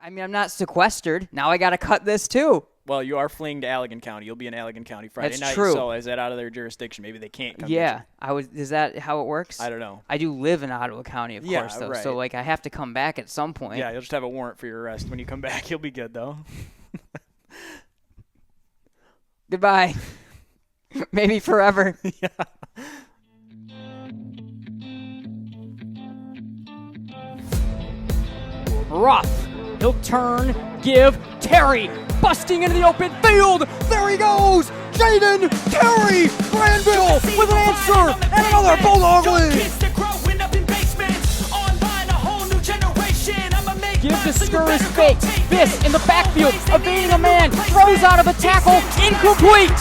I mean, I'm not sequestered. Now I got to cut this too. Well, you are fleeing to Allegan County. You'll be in Allegan County Friday That's night. true. So is that out of their jurisdiction? Maybe they can't come Yeah, get you. Is that how it works? I don't know. I do live in Ottawa County, of Yeah, course, though. right. So I have to come back at some point. Yeah, you'll just have a warrant for your arrest when you come back. You'll be good, though. Goodbye. Maybe forever. Yeah. Ruff. He'll turn, give, Terry, busting into the open field. There he goes. Jaden Terry, Grandville with an answer and another Bulldog lead. Give the discouraged fake. This in the backfield, evading a man, throws out of a tackle, incomplete.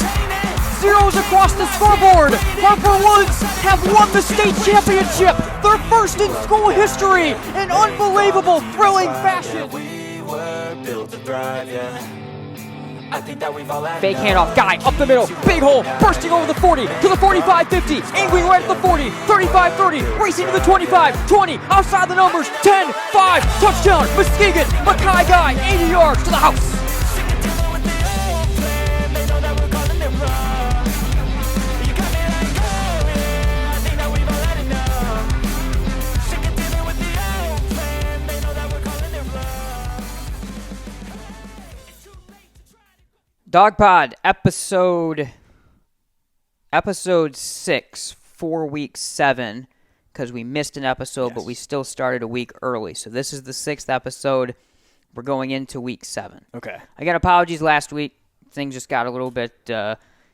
Zeros across the scoreboard. Harper Woods have won the state championship, their first in school history, in unbelievable, thrilling fashion. Fake handoff, guy up the middle, big hole, bursting over the 40 to the 45-50, angling right at the 40, 35-30, racing to the 25, 20, outside the numbers, 10, 5, touchdown, Muskegon, Mackay guy, 80 yards to the house. Dawg Pod, episode 6 for week 7, because we missed an episode, Yes. but we still started a week early. So this is the 6th episode. We're going into week 7. Okay. I got apologies last week. Things just got a little bit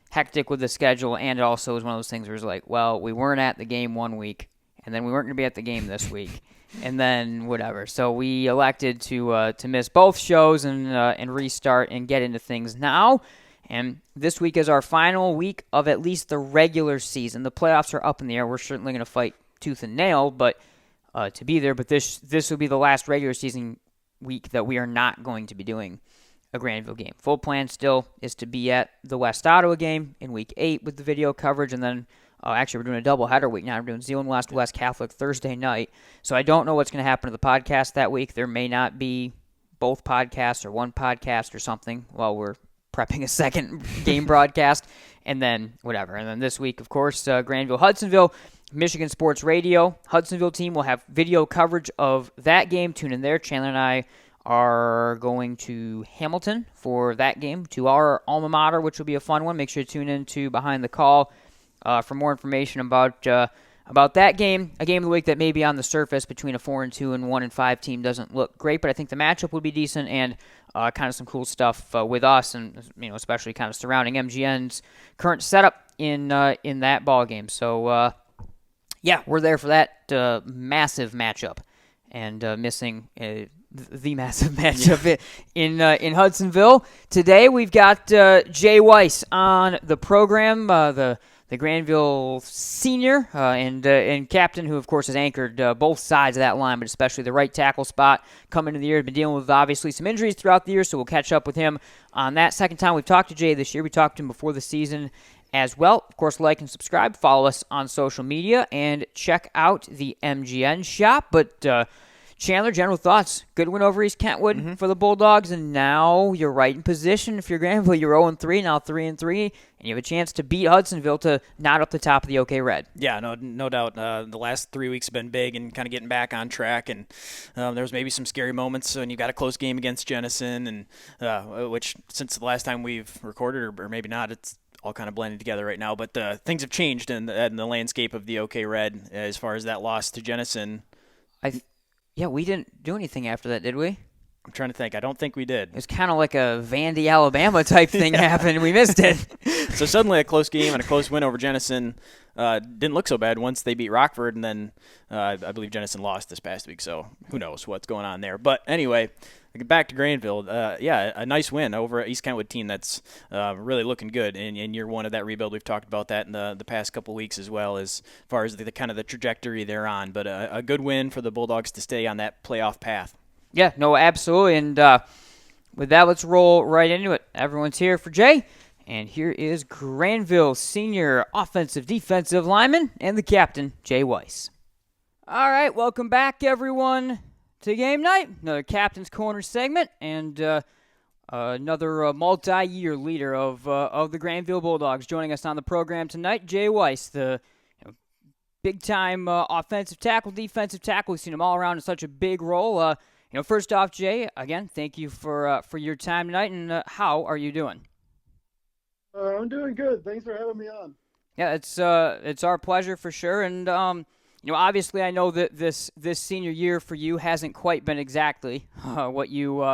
hectic with the schedule, and it also was one of those things where it was like, well, we weren't at the game one week, and then we weren't going to be at the game this week. And then whatever. So we elected to miss both shows and restart and get into things now. And this week is our final week of at least the regular season. The playoffs are up in the air. We're certainly going to fight tooth and nail, but to be there. But this will be the last regular season week that we are not going to be doing a Grandville game. Full plan still is to be at the West Ottawa game in week 8 with the video coverage, and then actually, we're doing a doubleheader week now. We're doing Zeeland West Catholic Thursday night. So I don't know what's going to happen to the podcast that week. There may not be both podcasts or one podcast or something while we're prepping a second game broadcast. And then whatever. And then this week, of course, Grandville, Hudsonville, Michigan Sports Radio. Hudsonville team will have video coverage of that game. Tune in there. Chandler and I are going to Hamilton for that game, to our alma mater, which will be a fun one. Make sure to tune in to Behind the Call for more information about that game, a game of the week that maybe on the surface between a 4-2 and 1-5 team doesn't look great, but I think the matchup would be decent, and kind of some cool stuff with us, and especially kind of surrounding MGN's current setup in that ball game. So yeah, we're there for that massive matchup, and missing the massive matchup in Hudsonville today. We've got Jay Weiss on the program, the Grandville senior and captain, who, of course, has anchored both sides of that line, but especially the right tackle spot coming into the year. Been dealing with, obviously, some injuries throughout the year, so we'll catch up with him on that. Second time we've talked to Jay this year. We talked to him before the season as well. Of course, like and subscribe. Follow us on social media, and check out the MGN shop. But Chandler, general thoughts. Good win over East Kentwood for the Bulldogs, and now you're right in position. If you're Grandville, you're 0-3, now 3-3, and you have a chance to beat Hudsonville to knot up the top of the OK Red. Yeah, no doubt. The last 3 weeks have been big and kind of getting back on track, and there was maybe some scary moments, and you got a close game against Jenison, and which since the last time we've recorded, or maybe not, it's all kind of blended together right now. But things have changed in the landscape of the OK Red as far as that loss to Jenison. Yeah, we didn't do anything after that, did we? I'm trying to think. I don't think we did. It was kind of like a Vandy, Alabama type thing happened, and we missed it. So suddenly a close game and a close win over Jenison didn't look so bad once they beat Rockford, and then I believe Jenison lost this past week, so who knows what's going on there. But anyway, back to Grandville. A nice win over an East Kentwood team that's really looking good in year one of that rebuild. We've talked about that in the past couple weeks as well, as far as the kind of the trajectory they're on. But a good win for the Bulldogs to stay on that playoff path. Yeah, no, absolutely. And with that, let's roll right into it. Everyone's here for Jay. And here is Grandville senior offensive defensive lineman and the captain, Jay Weiss. All right, welcome back, everyone, to game night, another Captain's Corner segment, and another multi-year leader of the Grandville Bulldogs joining us on the program tonight, Jay Weiss, the big-time offensive tackle, defensive tackle. We've seen him all around in such a big role. First off, Jay, again, thank you for your time tonight, and how are you doing? I'm doing good. Thanks for having me on. Yeah, it's our pleasure for sure, and obviously I know that this senior year for you hasn't quite been exactly what you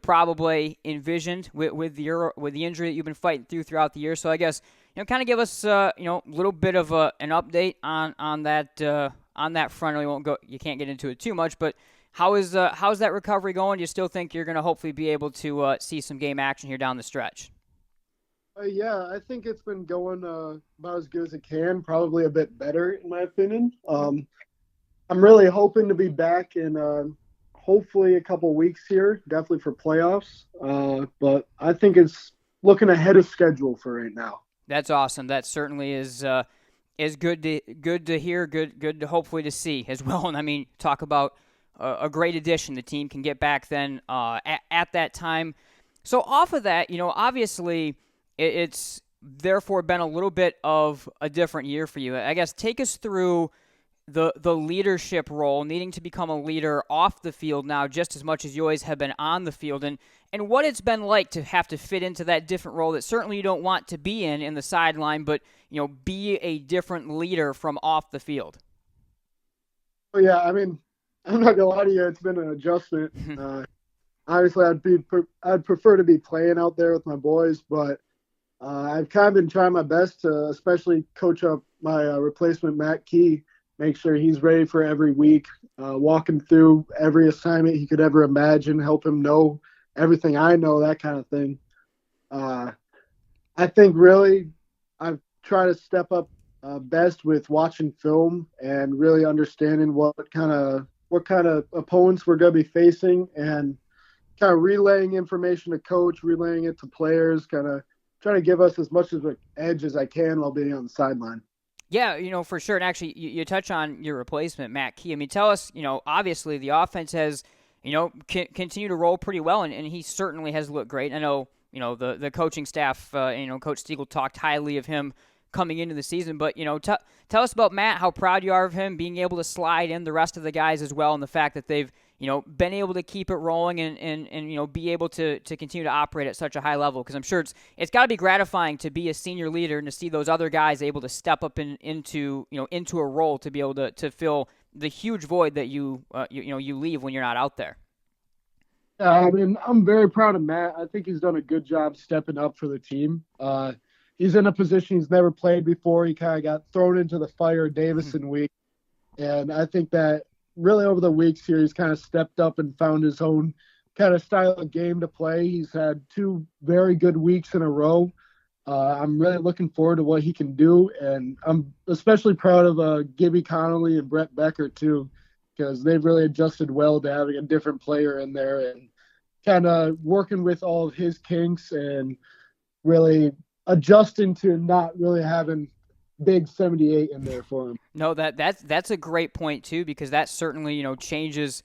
probably envisioned with the injury that you've been fighting throughout the year. So I guess kind of give us a little bit of an update on that front. You can't get into it too much, but how's that recovery going? Do you still think you're going to hopefully be able to see some game action here down the stretch? Yeah, I think it's been going about as good as it can, probably a bit better in my opinion. I'm really hoping to be back in hopefully a couple weeks here, definitely for playoffs. But I think it's looking ahead of schedule for right now. That's awesome. That certainly is good to hear, good to hopefully to see as well. And I mean, talk about a great addition. The team can get back then at that time. So off of that, obviously it's therefore been a little bit of a different year for you. I guess take us through the leadership role, needing to become a leader off the field now just as much as you always have been on the field, and what it's been like to have to fit into that different role that certainly you don't want to be in the sideline, but be a different leader from off the field. Oh yeah, I mean, I'm not gonna lie to you, it's been an adjustment. Obviously, I'd prefer to be playing out there with my boys, but I've kind of been trying my best to especially coach up my replacement, Matt Key, make sure he's ready for every week, walk him through every assignment he could ever imagine, help him know everything I know, that kind of thing. I think really I've tried to step up best with watching film and really understanding what kind of opponents we're going to be facing and kind of relaying information to coach, relaying it to players, kind of trying to give us as much of an edge as I can while being on the sideline. Yeah, for sure. And actually, you touch on your replacement, Matt Key. I mean, tell us, obviously the offense has, continued to roll pretty well, and he certainly has looked great. I know, the coaching staff, Coach Stiegel talked highly of him coming into the season. But, tell us about Matt, how proud you are of him, being able to slide in the rest of the guys as well, and the fact that they've, been able to keep it rolling and be able to continue to operate at such a high level. Because I'm sure it's got to be gratifying to be a senior leader and to see those other guys able to step up into a role to be able to fill the huge void that you leave when you're not out there. Yeah, I mean, I'm very proud of Matt. I think he's done a good job stepping up for the team. He's in a position he's never played before. He kind of got thrown into the fire Davison week. And I think that really over the weeks here, he's kind of stepped up and found his own kind of style of game to play. He's had 2 very good weeks in a row. I'm really looking forward to what he can do. And I'm especially proud of Gibby Connolly and Brett Becker, too, because they've really adjusted well to having a different player in there and kind of working with all of his kinks and really adjusting to not really having big 78 in there for him. No, that's a great point too, because that certainly changes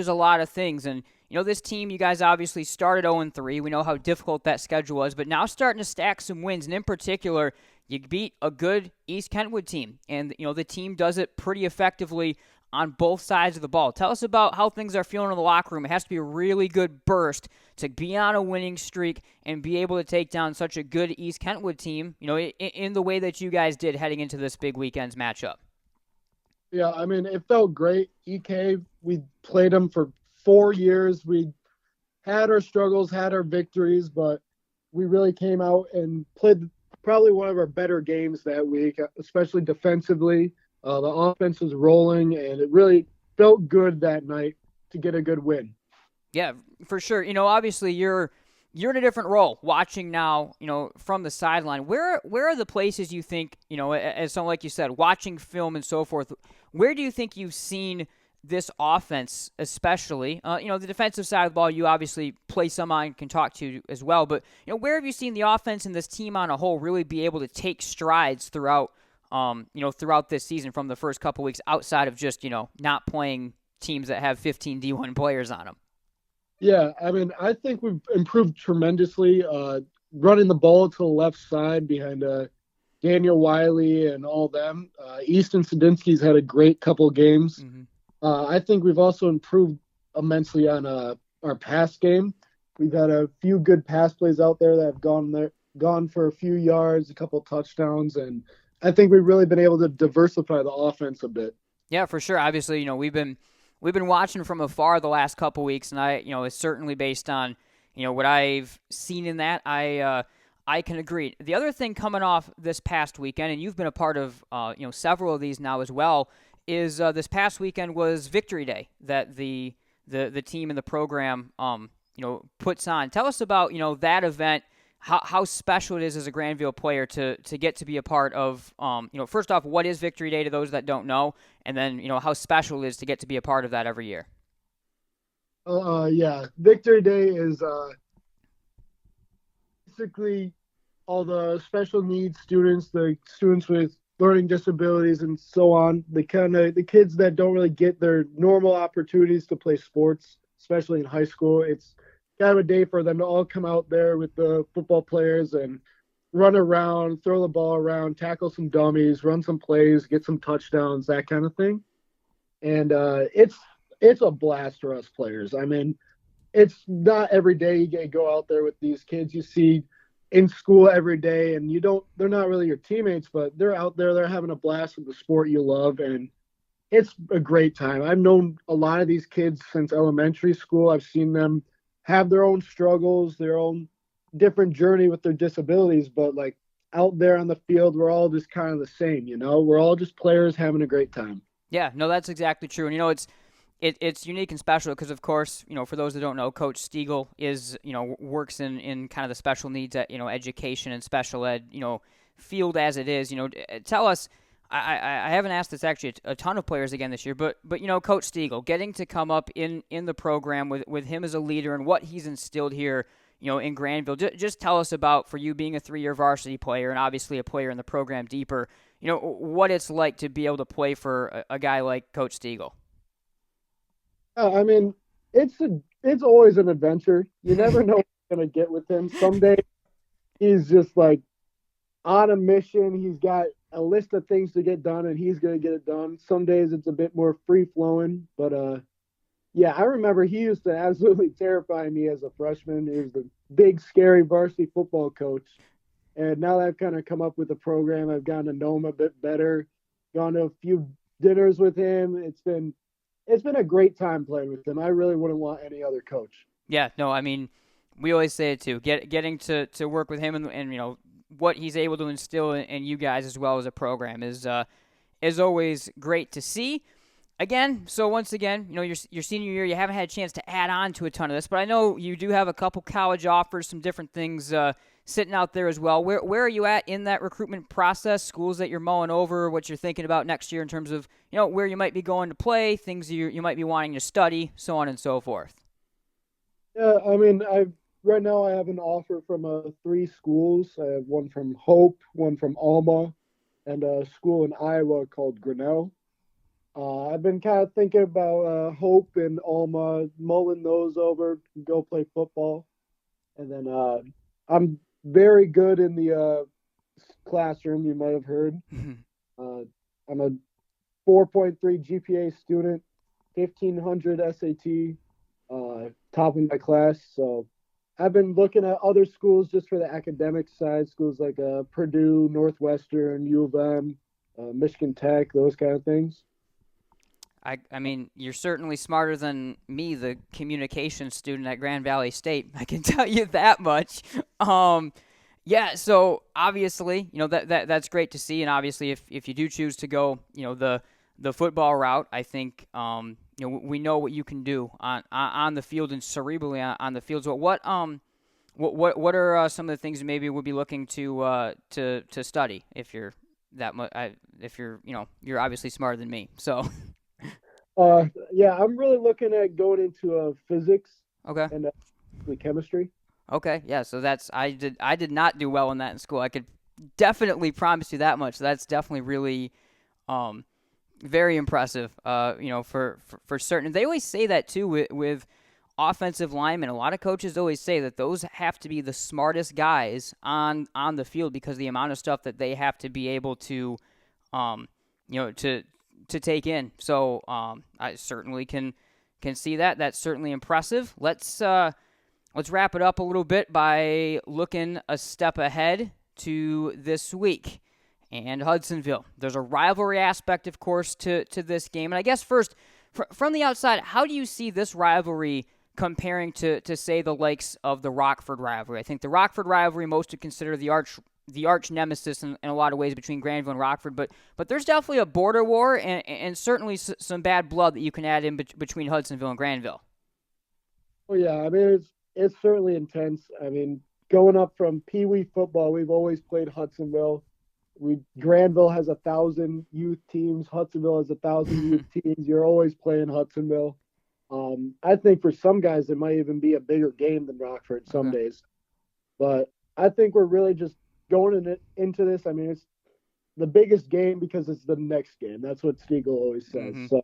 a lot of things. And this team, you guys obviously started 0-3. We know how difficult that schedule was, but now starting to stack some wins. And in particular, you beat a good East Kentwood team, and the team does it pretty effectively on both sides of the ball. Tell us about how things are feeling in the locker room. It has to be a really good burst to be on a winning streak and be able to take down such a good East Kentwood team, in the way that you guys did heading into this big weekend's matchup. Yeah, I mean, it felt great. EK, we played them for 4 years. We had our struggles, had our victories, but we really came out and played probably one of our better games that week, especially defensively. The offense was rolling, and it really felt good that night to get a good win. Yeah, for sure. Obviously you're in a different role watching now, from the sideline. Where are the places you think, as someone like you said, watching film and so forth, where do you think you've seen this offense especially? The defensive side of the ball you obviously play some on and can talk to as well, but where have you seen the offense and this team on a whole really be able to take strides throughout throughout this season from the first couple weeks outside of just, not playing teams that have 15 D1 players on them. Yeah, I mean, I think we've improved tremendously. Running the ball to the left side behind Daniel Wiley and all them. Easton Sadinsky's had a great couple games. Mm-hmm. I think we've also improved immensely on our pass game. We've had a few good pass plays out there that have gone for a few yards, a couple touchdowns, and I think we've really been able to diversify the offense a bit. Yeah, for sure. Obviously, we've been watching from afar the last couple weeks, and it's certainly based on what I've seen in that. I can agree. The other thing coming off this past weekend, and you've been a part of several of these now as well, is this past weekend was Victory Day that the team and the program puts on. Tell us about that event. How special it is as a Grandville player to get to be a part of, first off, what is Victory Day to those that don't know, and then, how special it is to get to be a part of that every year. Yeah, Victory Day is basically all the special needs students, the students with learning disabilities and so on, the kids that don't really get their normal opportunities to play sports, especially in high school. It's kind of a day for them to all come out there with the football players and run around, throw the ball around, tackle some dummies, run some plays, get some touchdowns, that kind of thing. And it's a blast for us players. I mean, it's not every day you go out there with these kids you see in school every day, and they're not really your teammates, but they're out there, they're having a blast with the sport you love, and it's a great time. I've known a lot of these kids since elementary school. I've seen them have their own struggles, their own different journey with their disabilities, but like out there on the field, we're all just kind of the same, we're all just players having a great time. Yeah, no, that's exactly true. And it's unique and special because, of course, for those that don't know, Coach Stiegel is, works in kind of the special needs, education and special ed, field as it is. Tell us, I haven't asked this actually a ton of players again this year, but Coach Stiegel, getting to come up in the program with him as a leader and what he's instilled here, in Grandville. Just tell us about, for you being a 3-year varsity player and obviously a player in the program deeper, what it's like to be able to play for a guy like Coach Stiegel. I mean, it's always an adventure. You never know what you're going to get with him. Someday he's just like on a mission. He's got a list of things to get done, and he's going to get it done. Some days it's a bit more free-flowing. But, yeah, I remember he used to absolutely terrify me as a freshman. He was the big, scary varsity football coach. And now that I've kind of come up with the program, I've gotten to know him a bit better, gone to a few dinners with him. It's been a great time playing with him. I really wouldn't want any other coach. Yeah, no, I mean, we always say it too. Getting to work with him and what he's able to instill in you guys as well as a program is always great to see. Again, so once again, your senior year, you haven't had a chance to add on to a ton of this, but I know you do have a couple college offers, some different things sitting out there as well. Where are you at in that recruitment process? Schools that you're mulling over, what you're thinking about next year in terms of where you might be going to play, things you might be wanting to study, so on and so forth. Yeah, I mean, right now I have an offer from 3 schools. I have one from Hope, one from Alma, and a school in Iowa called Grinnell. I've been kind of thinking about Hope and Alma, mulling those over, go play football. And then I'm very good in the classroom, you might have heard. I'm a 4.3 GPA student, 1,500 SAT, top of my class. So I've been looking at other schools just for the academic side, schools like Purdue, Northwestern, U of M, Michigan Tech, those kind of things. I mean, you're certainly smarter than me, the communications student at Grand Valley State. I can tell you that much. Yeah, so obviously, that's great to see, and obviously, if you do choose to go, the football route, I think, we know what you can do on the field and cerebrally on the field. So what are some of the things you maybe would be looking to study if you're that much? If you're obviously smarter than me, so. Yeah, I'm really looking at going into physics. Okay. And chemistry. Okay, yeah. So I did not do well in that in school. I could definitely promise you that much. That's definitely really Very impressive, for certain. They always say that, too, with offensive linemen. A lot of coaches always say that those have to be the smartest guys on the field because of the amount of stuff that they have to be able to, to take in. So I certainly can see that. That's certainly impressive. Let's wrap it up a little bit by looking a step ahead to this week and Hudsonville. There's a rivalry aspect, of course, to this game. And I guess first, from the outside, how do you see this rivalry comparing to say, the likes of the Rockford rivalry? I think the Rockford rivalry most would consider the arch nemesis in a lot of ways between Grandville and Rockford, but there's definitely a border war and certainly some bad blood that you can add in between Hudsonville and Grandville. Well, yeah, I mean, it's certainly intense. I mean, going up from Pee Wee football, we've always played Hudsonville. Grandville has 1,000 youth teams. Hudsonville has 1,000 youth teams. You're always playing Hudsonville. I think for some guys, it might even be a bigger game than Rockford some days. But I think we're really just going into this. I mean, it's the biggest game because it's the next game. That's what Stiegel always says. Mm-hmm. So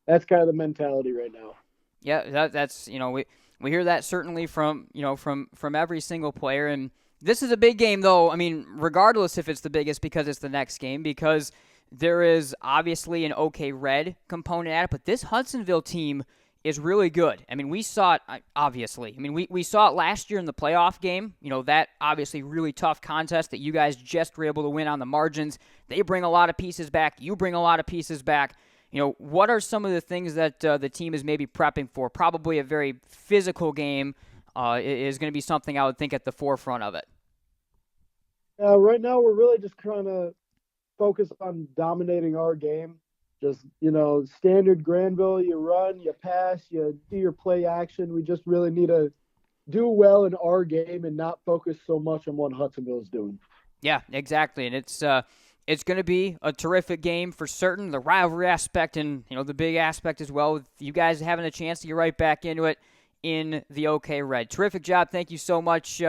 that's kind of the mentality right now. Yeah, that's we hear that certainly from every single player. And this is a big game, though. I mean, regardless if it's the biggest because it's the next game, because there is obviously an OK Red component at it, but this Hudsonville team is really good. I mean, we saw it, obviously. I mean, we saw it last year in the playoff game. That obviously really tough contest that you guys just were able to win on the margins. They bring a lot of pieces back. You bring a lot of pieces back. What are some of the things that the team is maybe prepping for? Probably a very physical game is going to be something I would think at the forefront of it. Right now, we're really just trying to focus on dominating our game. Just, standard Grandville, you run, you pass, you do your play action. We just really need to do well in our game and not focus so much on what Hudsonville is doing. Yeah, exactly. And it's going to be a terrific game for certain. The rivalry aspect and, the big aspect as well. With you guys having a chance to get right back into it in the OK Red. Terrific job. Thank you so much,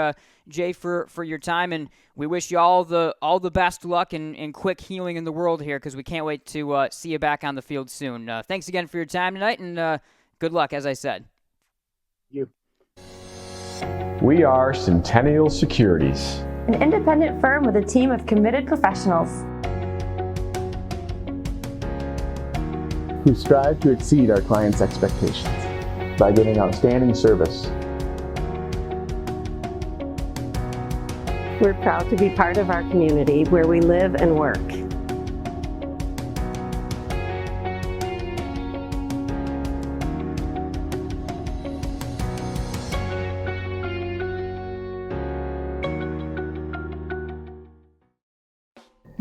Jay, for your time, and we wish you all the best luck and quick healing in the world here, because we can't wait to see you back on the field soon. Thanks again for your time tonight, and good luck, as I said. You. We are Centennial Securities, an independent firm with a team of committed professionals who strive to exceed our clients' expectations by giving outstanding service. We're proud to be part of our community where we live and work.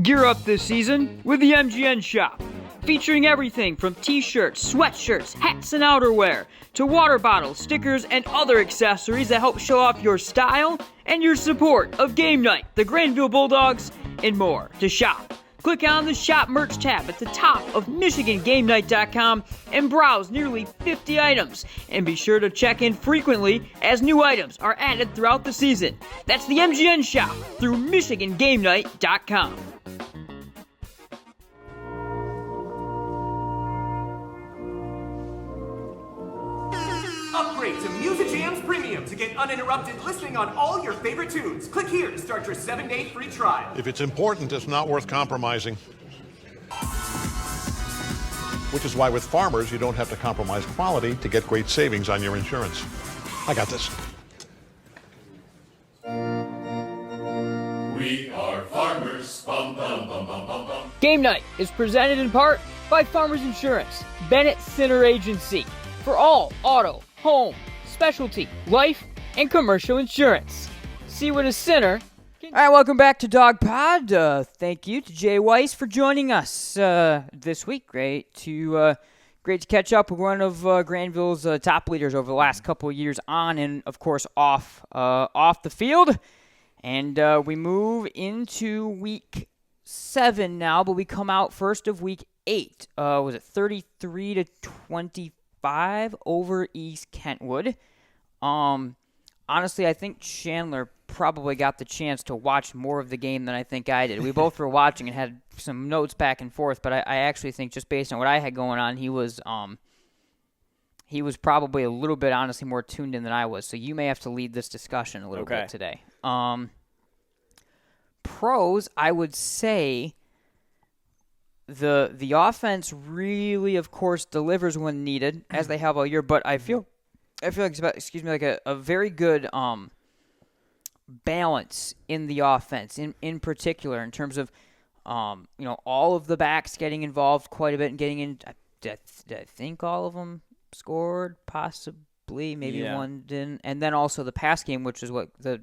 Gear up this season with the MGN Shop, featuring everything from t-shirts, sweatshirts, hats, and outerwear, to water bottles, stickers, and other accessories that help show off your style and your support of Game Night, the Grandville Bulldogs, and more. To shop, click on the Shop Merch tab at the top of MichiganGameNight.com and browse nearly 50 items. And be sure to check in frequently as new items are added throughout the season. That's the MGN Shop through MichiganGameNight.com. Upgrade to Music Jams Premium to get uninterrupted listening on all your favorite tunes. Click here to start your 7-day free trial. If it's important, it's not worth compromising. Which is why with Farmers, you don't have to compromise quality to get great savings on your insurance. I got this. We are farmers. Bum, bum, bum, bum, bum, bum. Game Night is presented in part by Farmers Insurance, Bennett Center Agency, for all auto, home, specialty, life, and commercial insurance. See what a sinner. All right, welcome back to Dawg Pod. Thank you to Jay Weiss for joining us this week. Great to catch up with one of Grandville's top leaders over the last couple of years on and, of course, off the field. And we move into week 7 now, but we come out first of week 8. Was it 33-25 over East Kentwood? Honestly, I think Chandler probably got the chance to watch more of the game than I think I did. We both were watching and had some notes back and forth, but I actually think just based on what I had going on, he was probably a little bit, honestly, more tuned in than I was. So you may have to lead this discussion a little bit today. Pros, I would say the offense really, of course, delivers when needed, as they have all year. But I feel like it's about, like a very good balance in the offense, in particular, in terms of all of the backs getting involved quite a bit and getting in. Did I think all of them scored? Possibly, maybe one didn't. And then also the pass game, which is what the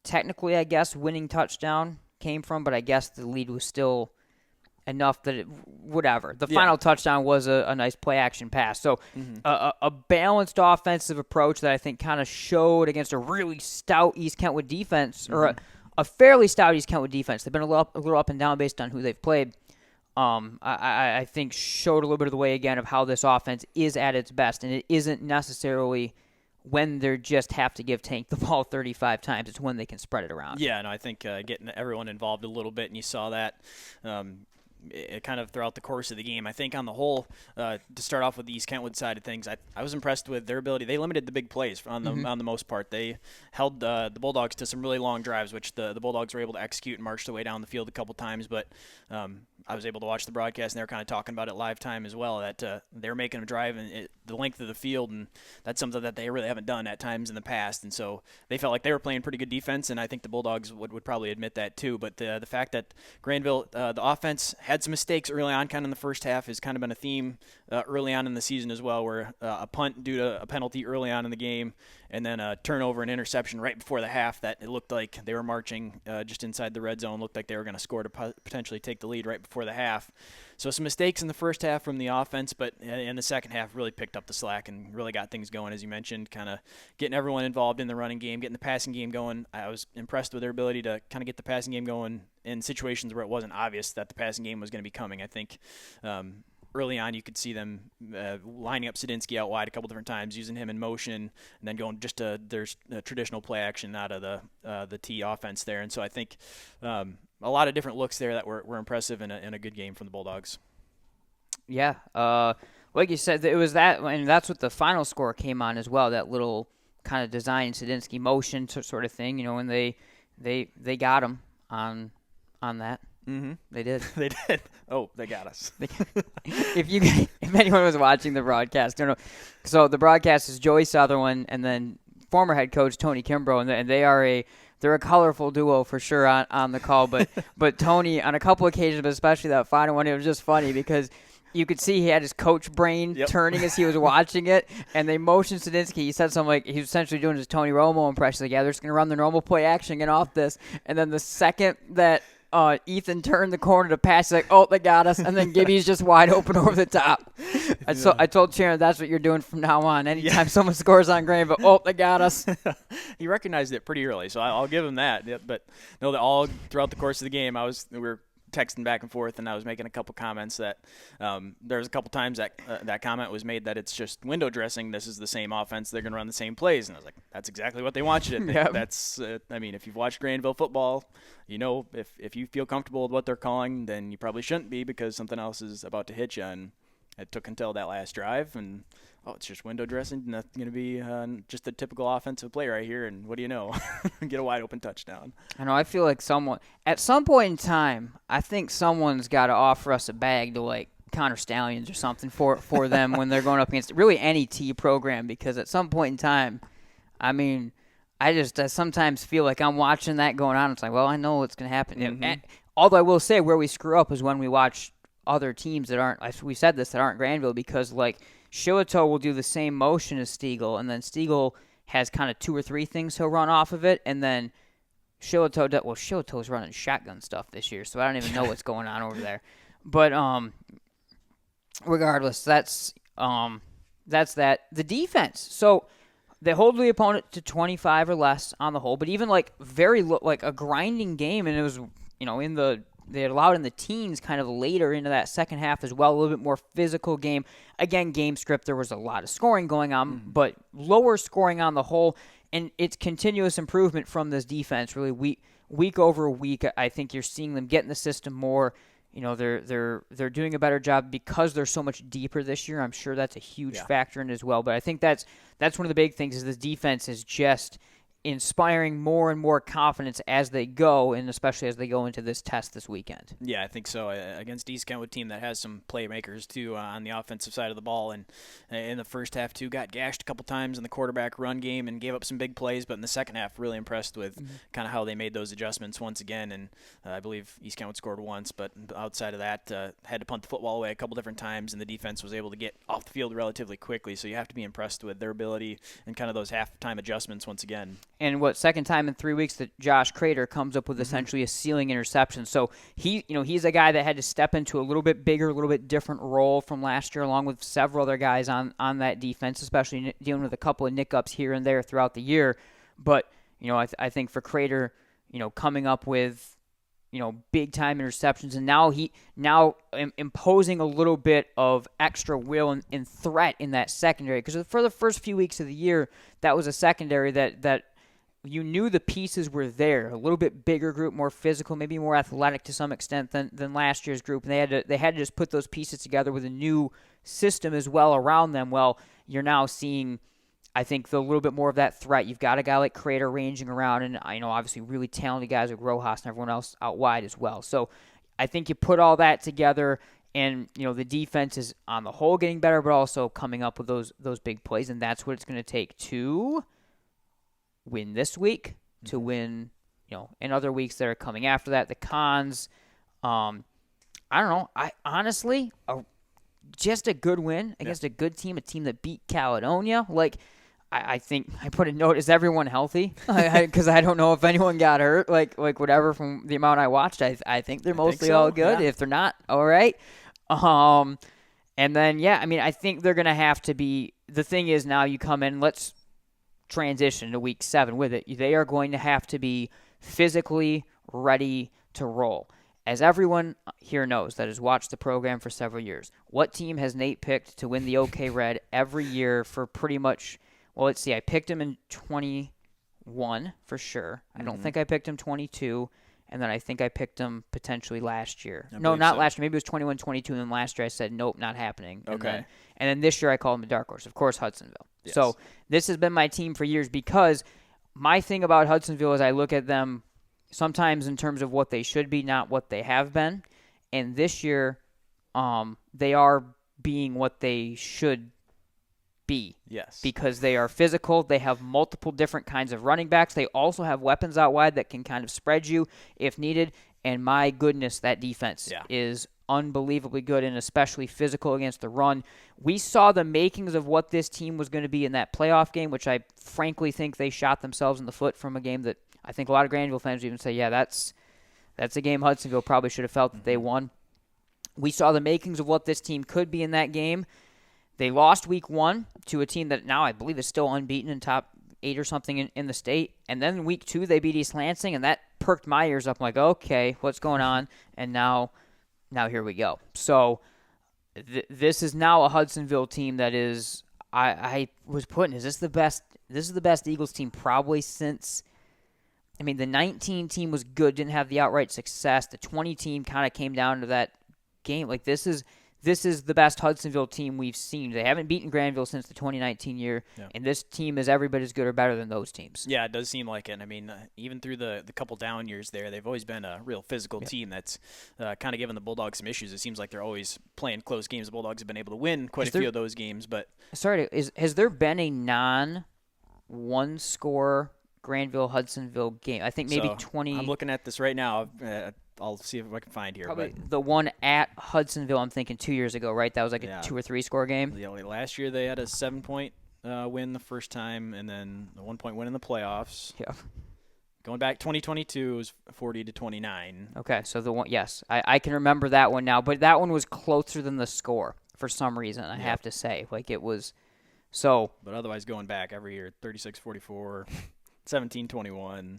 technically, I guess, winning touchdown came from, but I guess the lead was still enough that whatever. The final touchdown was a nice play-action pass. So a balanced offensive approach that I think kind of showed against a really stout East Kentwood defense, or a fairly stout East Kentwood defense. They've been a little up and down based on who they've played. I think showed a little bit of the way, again, of how this offense is at its best, and it isn't necessarily when they just have to give Tank the ball 35 times. It's when they can spread it around. Yeah, no, I think getting everyone involved a little bit, and you saw that kind of throughout the course of the game. I think on the whole, to start off with the East Kentwood side of things, I was impressed with their ability. They limited the big plays on the most part. They held the Bulldogs to some really long drives, which the Bulldogs were able to execute and march their way down the field a couple times. But I was able to watch the broadcast, and they were kind of talking about it live time as well, that they were making them drive and the length of the field, and that's something that they really haven't done at times in the past. And so they felt like they were playing pretty good defense, and I think the Bulldogs would probably admit that too. But the fact that Grandville, the offense, had some mistakes early on, kind of in the first half, has kind of been a theme early on in the season as well, where a punt due to a penalty early on in the game, and then a turnover and interception right before the half that it looked like they were marching just inside the red zone, looked like they were going to score to potentially take the lead right before the half. So some mistakes in the first half from the offense, but in the second half really picked up the slack and really got things going, as you mentioned, kind of getting everyone involved in the running game, getting the passing game going. I was impressed with their ability to kind of get the passing game going in situations where it wasn't obvious that the passing game was going to be coming. I think early on you could see them lining up Sadinsky out wide a couple different times, using him in motion, and then going just to there's traditional play action out of the T offense there. And so I think a lot of different looks there that were impressive in a good game from the Bulldogs. Yeah. Like you said, it was that, and that's what the final score came on as well, that little kind of design Sadinsky motion sort of thing, and they got him on that. Mm-hmm. They did. They did. Oh, they got us. If anyone was watching the broadcast, don't know. So the broadcast is Joey Sutherland and then former head coach Tony Kimbrough, and they're a colorful duo for sure on the call. But Tony, on a couple occasions, but especially that final one, it was just funny because you could see he had his coach brain turning as he was watching it, and they motioned Sadinsky. He said something like he was essentially doing his Tony Romo impression. Like, yeah, they're just going to run the normal play action, get off this. And then the second that Ethan turned the corner to pass, he's like, oh, they got us. And then Gibby's just wide open over the top. I told Sharon that's what you're doing from now on. Anytime someone scores on Grandville, oh, they got us. He recognized it pretty early, so I'll give him that. Yeah, but no, all throughout the course of the game, we were texting back and forth, and I was making a couple comments that there was a couple times that comment was made that it's just window dressing. This is the same offense. They're going to run the same plays. And I was like, that's exactly what they want you to think. Yep. That's, if you've watched Grandville football, if you feel comfortable with what they're calling, then you probably shouldn't be, because something else is about to hit you. And it took until that last drive, and it's just window dressing. Nothing going to be just a typical offensive play right here. And what do you know? Get a wide open touchdown. I know. I feel like at some point in time, I think someone's got to offer us a bag to like Connor Stallions or something for them when they're going up against really any T program, because at some point in time, I sometimes feel like I'm watching that going on. It's like, well, I know what's going to happen. Mm-hmm. And although I will say where we screw up is when we watch other teams that aren't, we said this, that aren't Grandville, because like Shillato will do the same motion as Stiegel, and then Stiegel has kind of 2 or 3 things he'll run off of it, and then Shillato's running shotgun stuff this year, so I don't even know what's going on over there. But regardless, that's that. The defense. So they hold the opponent to 25 or less on the whole, but even like very like a grinding game, and it was in the they allowed in the teens kind of later into that second half as well. A little bit more physical game. Again, game script, there was a lot of scoring going on, but lower scoring on the whole. And it's continuous improvement from this defense, really week over week. I think you're seeing them get in the system more. You know, they're doing a better job because they're so much deeper this year. I'm sure that's a huge factor in it as well. But I think that's one of the big things is this defense is just inspiring more and more confidence as they go, and especially as they go into this test this weekend. Yeah, I think so. Against East Kentwood team that has some playmakers, too, on the offensive side of the ball. And in the first half, too, got gashed a couple times in the quarterback run game and gave up some big plays. But in the second half, really impressed with kind of how they made those adjustments once again. And I believe East Kentwood scored once, but outside of that, had to punt the football away a couple different times, and the defense was able to get off the field relatively quickly. So you have to be impressed with their ability and kind of those halftime adjustments once again. And second time in 3 weeks that Josh Crater comes up with essentially a ceiling interception. So he's a guy that had to step into a little bit bigger, a little bit different role from last year, along with several other guys on that defense, especially dealing with a couple of nick-ups here and there throughout the year. But, I think for Crater, coming up with, big-time interceptions, and now imposing a little bit of extra will and threat in that secondary. Because for the first few weeks of the year, that was a secondary that you knew the pieces were there. A little bit bigger group, more physical, maybe more athletic to some extent than last year's group. And they had to just put those pieces together with a new system as well around them. Well, you're now seeing, I think, the little bit more of that threat. You've got a guy like Crater ranging around, and obviously really talented guys like Rojas and everyone else out wide as well. So I think you put all that together, and the defense is on the whole getting better, but also coming up with those big plays, and that's what it's going to take to win this week, to win, in other weeks that are coming after that. The cons, I don't know. I honestly, just a good win against a good team, a team that beat Caledonia. Like, I think I put a note: is everyone healthy? Because I don't know if anyone got hurt. Like whatever from the amount I watched, I think they're mostly all good. Yeah. If they're not, all right. And then I think they're gonna have to be. The thing is, now you come in. Let's transition to week 7 with it. They are going to have to be physically ready to roll. As everyone here knows that has watched the program for several years, what team has Nate picked to win the OK Red every year for pretty much, well, let's see, I picked him in 21 for sure. I don't think I picked him 22, and then I think I picked him potentially last year. No, not last year. Maybe it was 21, 22, and then last year I said, nope, not happening. Okay. And then this year I called him a dark horse. Of course, Hudsonville. Yes. So this has been my team for years, because my thing about Hudsonville is I look at them sometimes in terms of what they should be, not what they have been. And this year, they are being what they should be. Yes. Because they are physical. They have multiple different kinds of running backs. They also have weapons out wide that can kind of spread you if needed. And my goodness, that defense is unbelievably good, and especially physical against the run. We saw the makings of what this team was going to be in that playoff game, which I frankly think they shot themselves in the foot from a game that I think a lot of Grandville fans even say, yeah, that's a game Hudsonville probably should have felt that they won. We saw the makings of what this team could be in that game. They lost week 1 to a team that now I believe is still unbeaten in top 8 or something in the state. And then week 2, they beat East Lansing, and that perked my ears up. I'm like, okay, what's going on? And now here we go. So this is now a Hudsonville team that is, I was putting, is this the best? This is the best Eagles team probably since, the 19 team was good, didn't have the outright success. The 20 team kind of came down to that game. Like, this is the best Hudsonville team we've seen. They haven't beaten Grandville since the 2019 year, and this team is every bit as good or better than those teams. Yeah, it does seem like it. Even through the couple down years there, they've always been a real physical team that's kind of given the Bulldogs some issues. It seems like they're always playing close games. The Bulldogs have been able to win quite a few of those games. But has there been a non-one-score Grandville-Hudsonville game? I think maybe 20. I'm looking at this right now. I'll see if I can find here. Probably the one at Hudsonville, I'm thinking 2 years ago, right? That was like a 2 or 3 score game. Yeah, last year they had a 7-point win the first time, and then a 1-point win in the playoffs. Yeah. Going back 2022, it was 40-29. Okay, so the one, yes, I can remember that one now, but that one was closer than the score for some reason. I have to say, like it was. So. But otherwise, going back every year, 36-44, 17-21.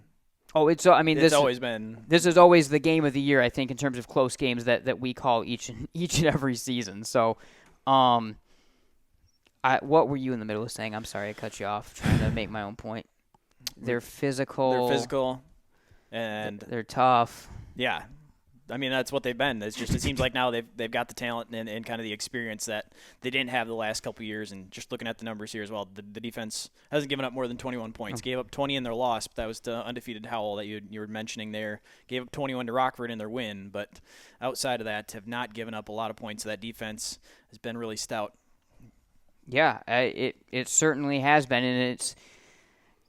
Oh, it's always been. This is always the game of the year, I think, in terms of close games that we call each and every season. So, what were you in the middle of saying? I'm sorry, I cut you off trying to make my own point. They're physical. And they're tough. Yeah. I mean, that's what they've been. It seems like now they've got the talent and kind of the experience that they didn't have the last couple of years. And just looking at the numbers here as well, the defense hasn't given up more than 21 points. Gave up 20 in their loss, but that was to undefeated Howell that you were mentioning there. Gave up 21 to Rockford in their win, but outside of that, have not given up a lot of points. So that defense has been really stout. Yeah, it certainly has been, and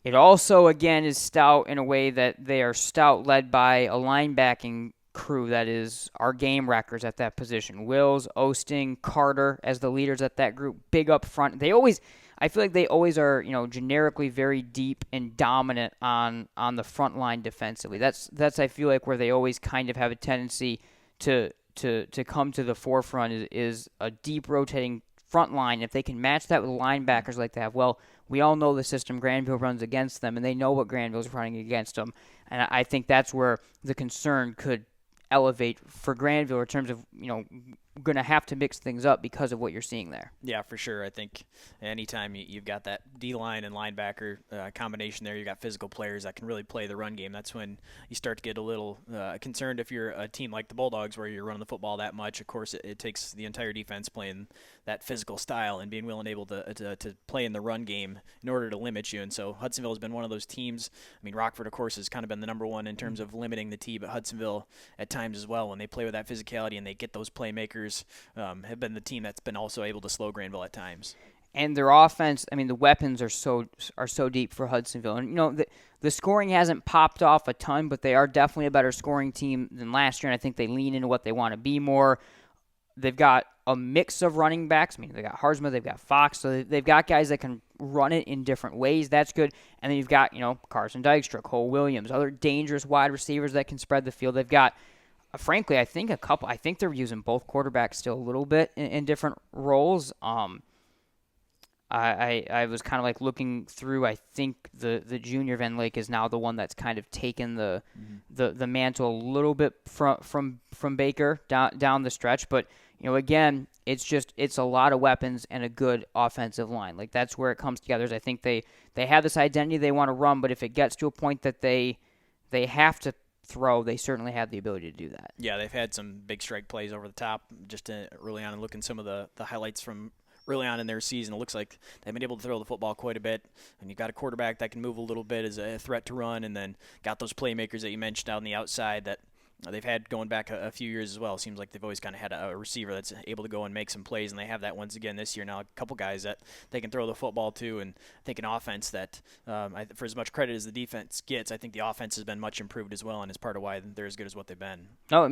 it also again is stout in a way that they are stout, led by a linebacking crew that is our game wreckers at that position. Wills, Osting, Carter as the leaders at that group, big up front. I feel like they always are, generically very deep and dominant on the front line defensively. That's I feel like where they always kind of have a tendency to come to the forefront is a deep rotating front line. If they can match that with linebackers like they have, well, we all know the system Grandville runs against them, and they know what Grandville's running against them. And I think that's where the concern could elevate for Grandville in terms of, going to have to mix things up because of what you're seeing there. Yeah, for sure. I think anytime you've got that D-line and linebacker combination there, you've got physical players that can really play the run game. That's when you start to get a little concerned if you're a team like the Bulldogs where you're running the football that much. Of course, it takes the entire defense playing that physical style and being willing and able to play in the run game in order to limit you. And so Hudsonville has been one of those teams. I mean, Rockford, of course, has kind of been the number one in terms of limiting the T, but Hudsonville at times as well, when they play with that physicality and they get those playmakers, have been the team that's been also able to slow Grandville at times. And their offense, the weapons are so deep for Hudsonville. And, the scoring hasn't popped off a ton, but they are definitely a better scoring team than last year, and I think they lean into what they want to be more. They've got a mix of running backs. They've got Harzma, they've got Fox, so they've got guys that can run it in different ways. That's good. And then you've got, Carson Dykstra, Cole Williams, other dangerous wide receivers that can spread the field. They've got frankly, I think I think they're using both quarterbacks still a little bit in different roles. I was kind of like looking through. I think the junior Van Lake is now the one that's kind of taken the mantle a little bit from Baker down the stretch. But again, it's a lot of weapons and a good offensive line. Like that's where it comes together. I think they have this identity they want to run, but if it gets to a point that they have to throw, they certainly have the ability to do that. Yeah, they've had some big strike plays over the top just early on, and looking some of the highlights from early on in their season, it looks like they've been able to throw the football quite a bit, and you've got a quarterback that can move a little bit as a threat to run, and then got those playmakers that you mentioned out on the outside that they've had going back a few years as well. It seems like they've always kind of had a receiver that's able to go and make some plays, and they have that once again this year now. A couple guys that they can throw the football to, and I think an offense that, for as much credit as the defense gets, I think the offense has been much improved as well, and is part of why they're as good as what they've been. No,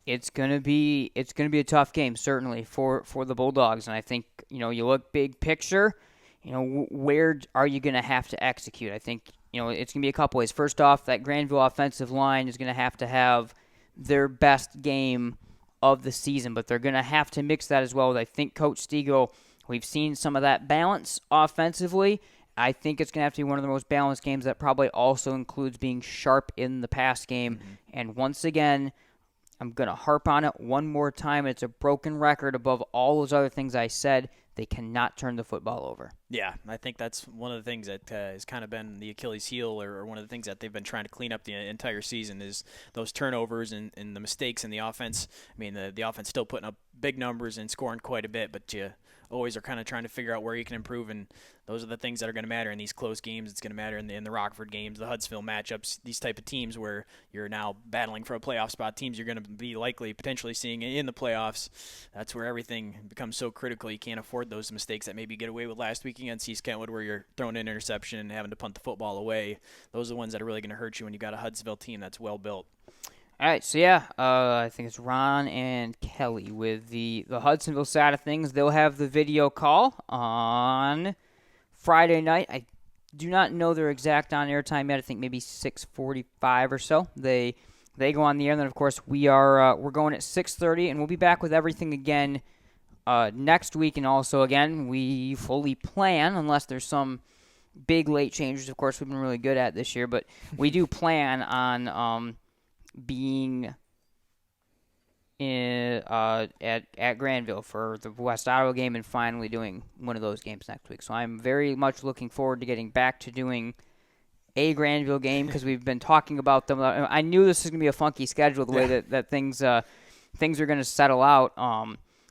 it's gonna be a tough game certainly for the Bulldogs, and I think you look big picture, where are you gonna have to execute? I think. It's going to be a couple ways. First off, that Grandville offensive line is going to have their best game of the season, but they're going to have to mix that as well with, I think, Coach Stiegel. We've seen some of that balance offensively. I think it's going to have to be one of the most balanced games that probably also includes being sharp in the pass game. Mm-hmm. And once again, I'm going to harp on it one more time. It's a broken record above all those other things I said. They cannot turn the football over. Yeah, I think that's one of the things that has kind of been the Achilles heel, or one of the things that they've been trying to clean up the entire season is those turnovers and the mistakes in the offense. The offense still putting up big numbers and scoring quite a bit, but you always are kind of trying to figure out where you can improve, and those are the things that are going to matter in these close games. It's going to matter in the Rockford games, the Hudsonville matchups, these type of teams where you're now battling for a playoff spot, teams you're going to be potentially seeing in the playoffs. That's where everything becomes so critical. You can't afford those mistakes that maybe you get away with last week against East Kentwood, where you're throwing an interception and having to punt the football away. Those are the ones that are really going to hurt you when you've got a Hudsonville team that's well built. All right, so I think it's Ron and Kelly with the Hudsonville side of things. They'll have the video call on Friday night. I do not know their exact on-air time yet. I think maybe 6:45 or so. They go on the air, and then of course we're going at 6:30, and we'll be back with everything again next week. And also again, we fully plan, unless there's some big late changes, of course, we've been really good at this year, but we do plan on being at Grandville for the West Ottawa game and finally doing one of those games next week. So I'm very much looking forward to getting back to doing a Grandville game because we've been talking about them. I knew this was going to be a funky schedule the way that things are going to settle out.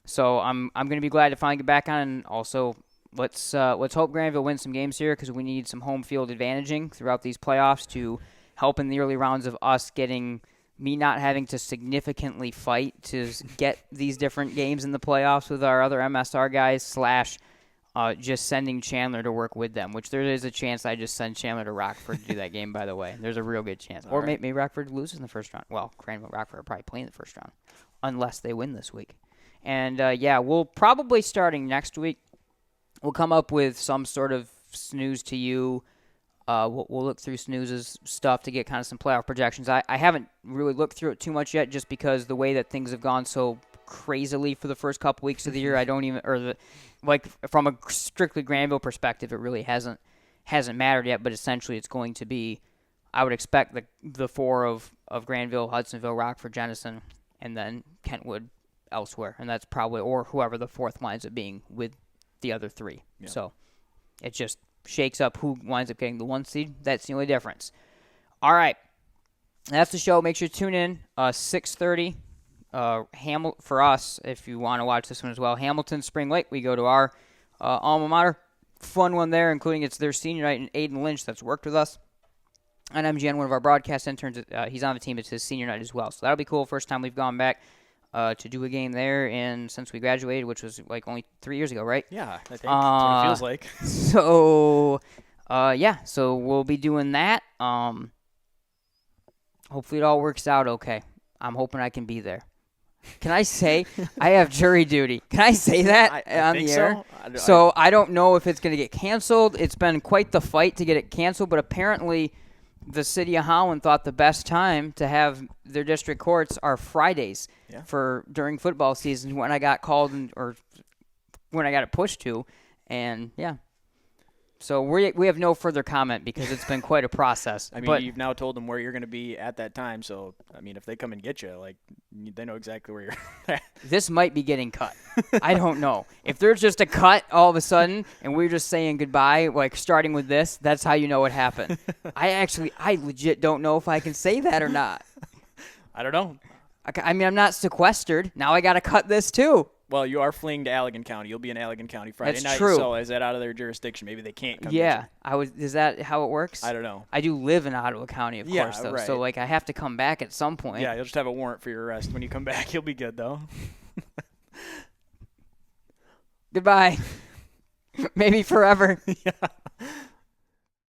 So I'm going to be glad to finally get back on. And also, let's hope Grandville wins some games here because we need some home field advantaging throughout these playoffs to help in the early rounds of us getting me not having to significantly fight to get these different games in the playoffs with our other MSR guys / just sending Chandler to work with them, which there is a chance I just send Chandler to Rockford to do that game, by the way. There's a real good chance. Or maybe Rockford loses in the first round. Well, Grandville Rockford are probably playing the first round unless they win this week. And, we'll probably starting next week, we'll come up with some sort of snooze to you. We'll look through Snooze's stuff to get kind of some playoff projections. I haven't really looked through it too much yet just because the way that things have gone so crazily for the first couple weeks of the year, I don't even from a strictly Grandville perspective, it really hasn't mattered yet, but essentially it's going to be, I would expect the four of Grandville, Hudsonville, Rockford, Jenison, and then Kentwood elsewhere, and that's probably, or whoever the fourth winds up being with the other three. Yeah. So it just shakes up who winds up getting the 1 seed. That's the only difference. All right. That's the show. Make sure to tune in 6:30 for us if you want to watch this one as well. Hamilton Spring Lake. We go to our alma mater. Fun one there, including it's their senior night, and Aiden Lynch that's worked with us on MGN, one of our broadcast interns. He's on the team. It's his senior night as well. So that'll be cool. First time we've gone back to do a game there, and since we graduated, which was like only 3 years ago, right? Yeah, I think that's what it feels like. So, so we'll be doing that. Hopefully it all works out okay. I'm hoping I can be there. Can I say I have jury duty? Can I say that on the air? So I don't know if it's going to get canceled. It's been quite the fight to get it canceled, but apparently the city of Holland thought the best time to have their district courts are Fridays for during football season when I got called or when I got it pushed to, and So we have no further comment because it's been quite a process. I mean, you've now told them where you're going to be at that time, so I mean, if they come and get you, like they know exactly where you're at. This might be getting cut. I don't know. If there's just a cut all of a sudden and we're just saying goodbye, like starting with this, that's how you know what happened. I legit don't know if I can say that or not. I don't know. I mean, I'm not sequestered. Now I got to cut this too. Well, you are fleeing to Allegan County. You'll be in Allegan County Friday night. That's true. So is that out of their jurisdiction? Maybe they can't come get you. Is that how it works? I don't know. I do live in Ottawa County, of course, though. Right. So, like, I have to come back at some point. Yeah, you'll just have a warrant for your arrest when you come back. You'll be good, though. Goodbye. Maybe forever. Yeah.